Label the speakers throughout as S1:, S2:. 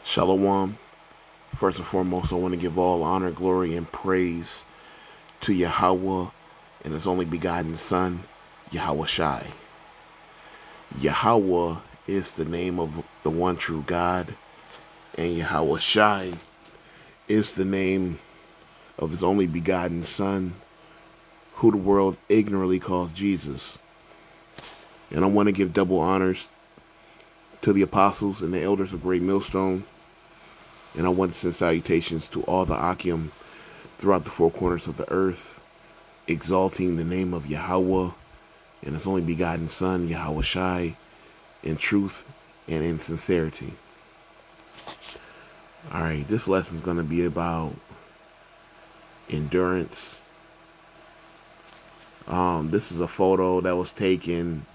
S1: Shalom. First and foremost, I want to give all honor, glory, and praise to Yahweh and His only begotten Son, Yahweh Shai. Yahweh is the name of the one true God, and Yahweh Shai is the name of His only begotten Son, who the world ignorantly calls Jesus. And I want to give double honors to the apostles and the elders of Great Millstone. And I want to send salutations to all the Akim throughout the four corners of the earth, exalting the name of Yahweh and His only begotten Son, Yahweh Shai, in truth and in sincerity. Alright, this lesson is going to be about endurance. This is a photo that was taken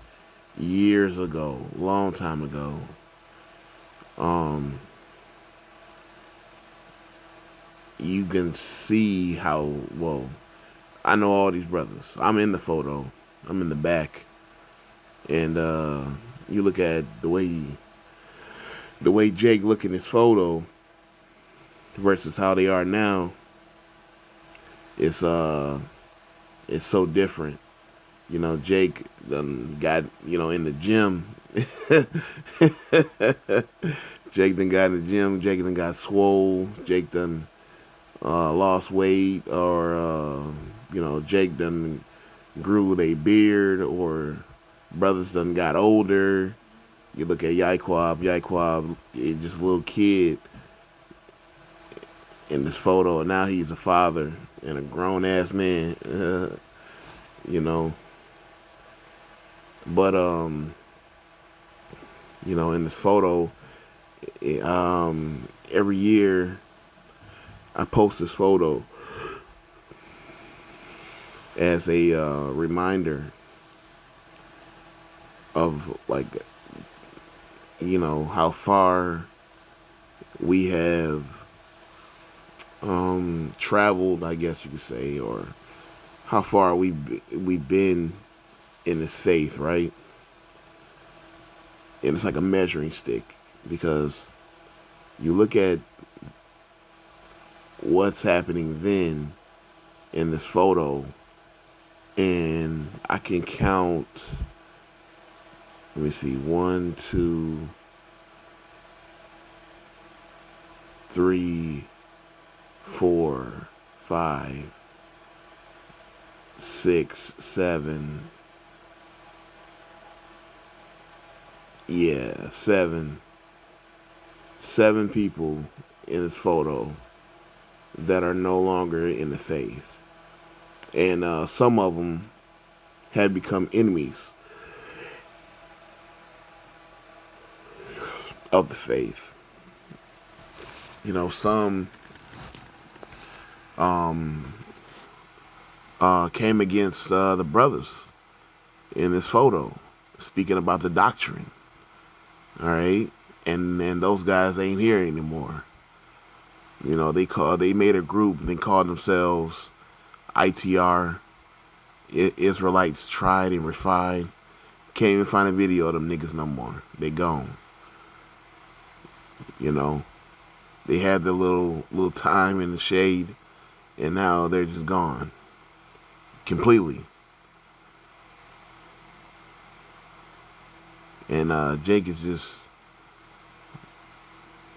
S1: years ago, long time ago. You can see how, well, I know all these brothers. I'm in the photo. I'm in the back. And you look at the way Jake look in his photo versus how they are now. It's so different. You know, Jake done got, in the gym. Jake done got in the gym. Jake done got swole. Jake done lost weight, or Jake done grew a beard, or brothers done got older. You look at Yaquab is just a little kid in this photo, and now he's a father and a grown ass man. But in this photo, every year I post this photo as a reminder of, like, how far we have traveled, I guess you could say, or how far we've been in this faith, right? And it's like a measuring stick, because you look at what's happening then in this photo, and I can count, let me see, 1, 2, 3, 4, 5, 6, 7, yeah, seven people in this photo that are no longer in the faith. And some of them had become enemies of the faith. Some came against the brothers in this photo, speaking about the doctrine. All right, and those guys ain't here anymore. They made a group and they called themselves ITR, Israelites Tried and Refined. Can't even find a video of them niggas no more. They gone. They had their little time in the shade, and now they're just gone completely. And Jake is just,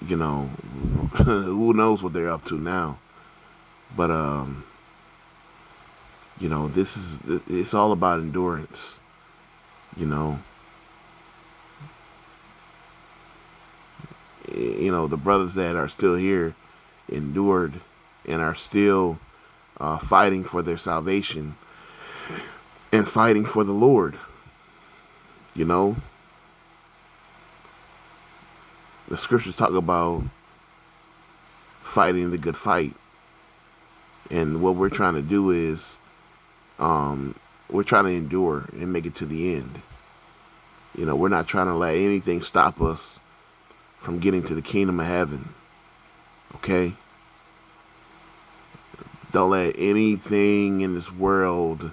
S1: who knows what they're up to now. But it's all about endurance. The brothers that are still here endured and are still fighting for their salvation and fighting for the Lord. The scriptures talk about fighting the good fight. And what we're trying to do is we're trying to endure and make it to the end. We're not trying to let anything stop us from getting to the kingdom of heaven. Okay? Don't let anything in this world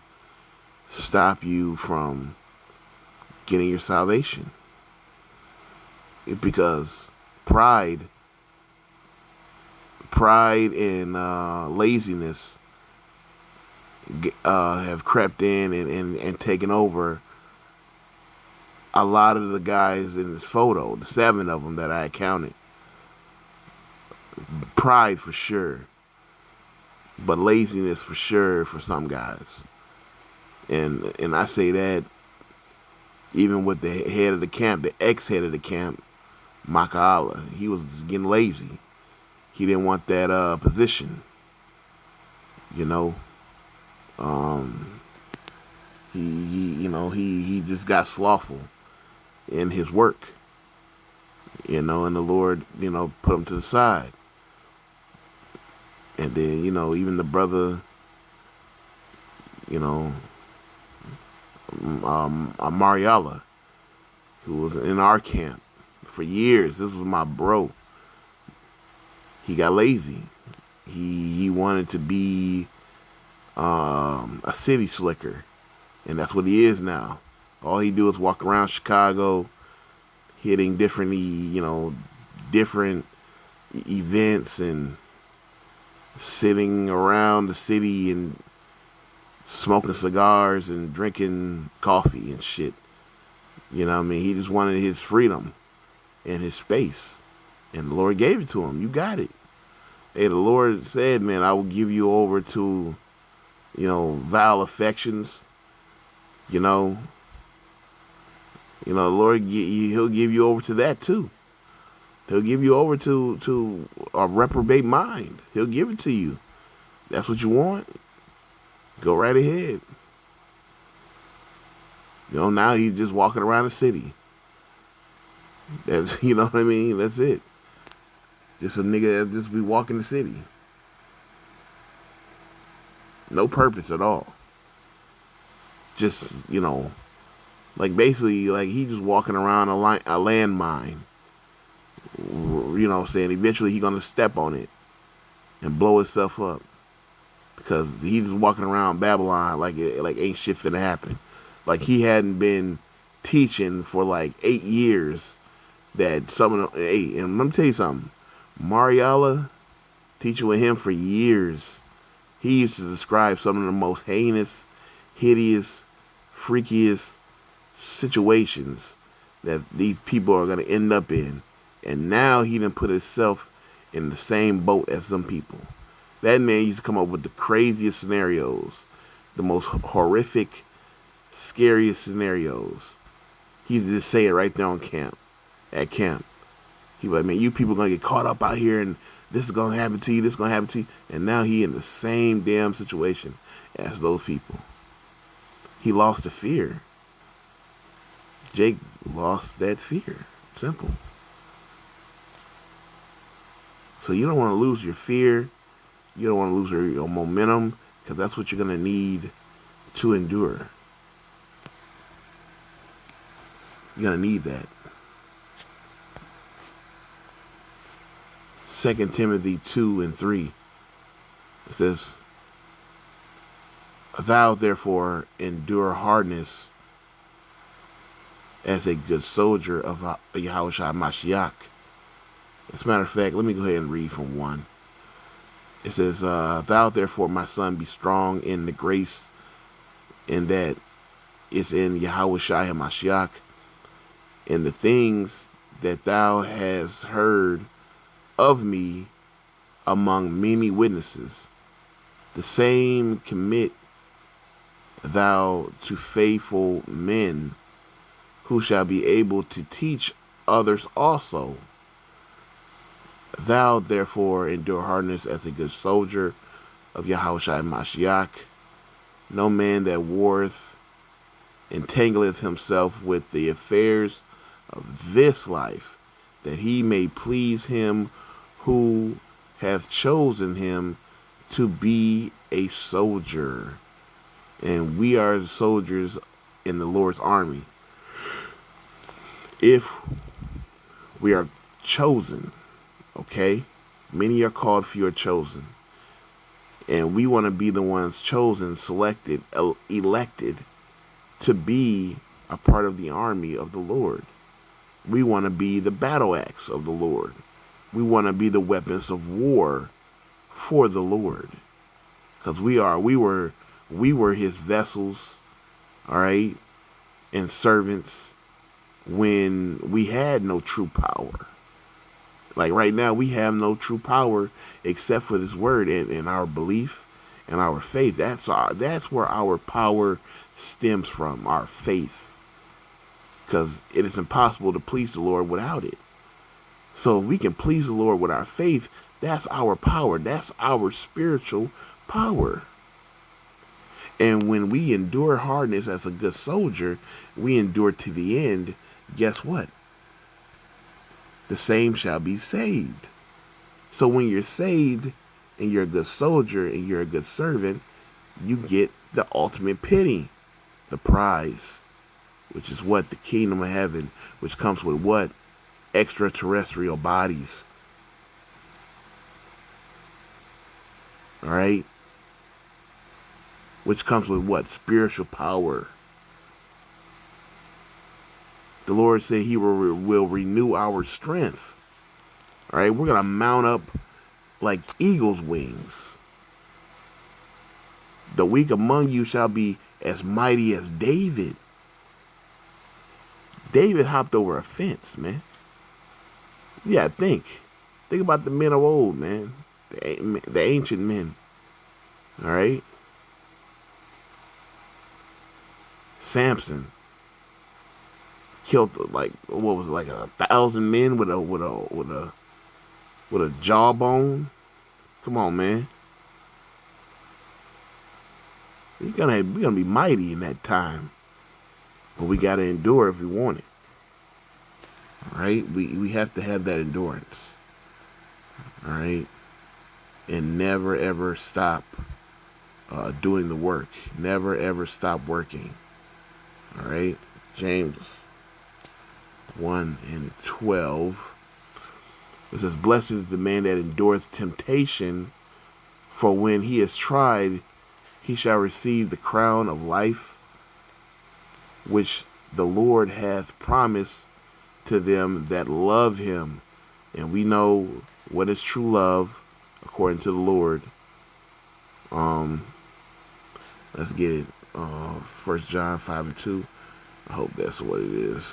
S1: stop you from getting your salvation. Because pride pride and laziness have crept in and taken over a lot of the guys in this photo, the 7 of them that I counted. Pride for sure, but laziness for sure for some guys. And I say that even with the head of the camp, the ex-head of the camp, Maka Allah, he was getting lazy. He didn't want that position, you know. He just got slothful in his work, and the Lord, put him to the side. And then, even the brother, Mariala, who was in our camp for years. This was my bro. He got lazy. He wanted to be a city slicker, and that's what he is now. All he do is walk around Chicago, hitting different events and sitting around the city and smoking cigars and drinking coffee and shit. You know what I mean? He just wanted his freedom and his space. And the Lord gave it to him. You got it. Hey, the Lord said, man, I will give you over to, vile affections. The Lord, he'll give you over to that too. He'll give you over to a reprobate mind. He'll give it to you. That's what you want. Go right ahead. Now he's just walking around the city. That's, you know what I mean? That's it. Just a nigga that just be walking the city. No purpose at all. Just, basically, he just walking around a landmine. Saying eventually he gonna step on it and blow himself up. Because he's just walking around Babylon like ain't shit finna happen. Like he hadn't been teaching for 8 years that some of them, hey, and let me tell you something. Mariala, teaching with him for years, he used to describe some of the most heinous, hideous, freakiest situations that these people are going to end up in. And now he done put himself in the same boat as some people. That man used to come up with the craziest scenarios, the most horrific, scariest scenarios. He used to just say it right there at camp. He was like, man, you people going to get caught up out here and this is going to happen to you, this is going to happen to you. And now he in the same damn situation as those people. He lost the fear. Jake lost that fear. Simple. So you don't want to lose your fear. You don't want to lose your momentum, because that's what you're going to need to endure. You're going to need that. 2 Timothy 2:3. It says, thou therefore endure hardness as a good soldier of Yahushua Mashiach. As a matter of fact, let me go ahead and read from 1. It says, thou therefore, my son, be strong in the grace in that is in Yahushua Mashiach, and the things that thou hast heard of me among many witnesses. The same commit thou to faithful men, who shall be able to teach others also. Thou therefore endure hardness as a good soldier of Yahushua Mashiach. No man that warreth entangleth himself with the affairs of this life, that he may please him who hath chosen him to be a soldier. And we are soldiers in the Lord's army. If we are chosen, okay? Many are called, few are chosen. And we want to be the ones chosen, selected, elected to be a part of the army of the Lord. We want to be the battle axe of the Lord. We want to be the weapons of war for the Lord. Because we were his vessels, all right, and servants when we had no true power. Like right now, we have no true power except for this word and our belief and our faith. That's where our power stems from, our faith. Because it is impossible to please the Lord without it. So if we can please the Lord with our faith, that's our power. That's our spiritual power. And when we endure hardness as a good soldier, we endure to the end. Guess what? The same shall be saved. So when you're saved and you're a good soldier and you're a good servant, you get the ultimate pity, the prize, which is what? The kingdom of heaven, which comes with what? Extraterrestrial bodies. All right? Which comes with what? Spiritual power. The Lord said he will renew our strength. All right? We're going to mount up like eagle's wings. The weak among you shall be as mighty as David. David hopped over a fence, man. Yeah, think about the men of old, man. The ancient men. All right? Samson killed like, what was it, like 1,000 men with a jawbone. Come on, man. We're gonna be mighty in that time, but we gotta endure if we want it. All right, we have to have that endurance. All right, and never ever stop doing the work. Never ever stop working. All right, James 1:12. It says, "Blessed is the man that endureth temptation, for when he is tried, he shall receive the crown of life, which the Lord hath promised to them that love him." And we know what is true love, according to the Lord. Let's get it. 1 John 5:2. I hope that's what it is.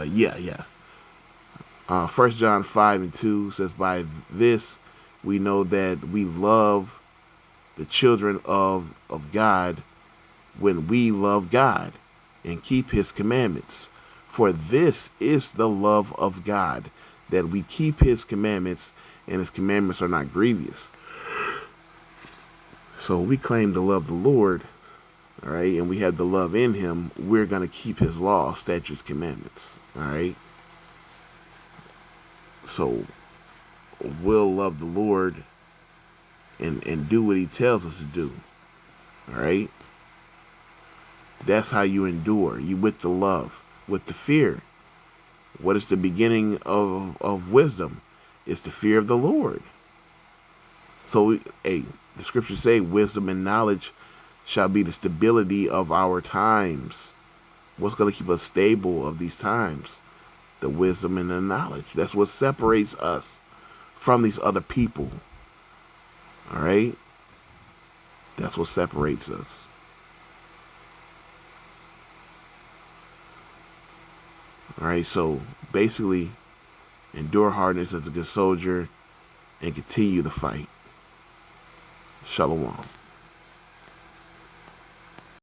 S1: Yeah. 1 John 5:2 says, "By this we know that we love the children of God, when we love God and keep his commandments. For this is the love of God, that we keep his commandments, and his commandments are not grievous." So we claim to love the Lord, all right, and we have the love in him. We're going to keep his law, statutes, commandments, all right? So we'll love the Lord and do what he tells us to do, all right? That's how you endure. You with the love, with the fear. What is the beginning of wisdom? It's the fear of the Lord. So, the scriptures say wisdom and knowledge shall be the stability of our times. What's going to keep us stable of these times? The wisdom and the knowledge. That's what separates us from these other people. All right? That's what separates us. All right, so basically, endure hardness as a good soldier and continue the fight. Shalom.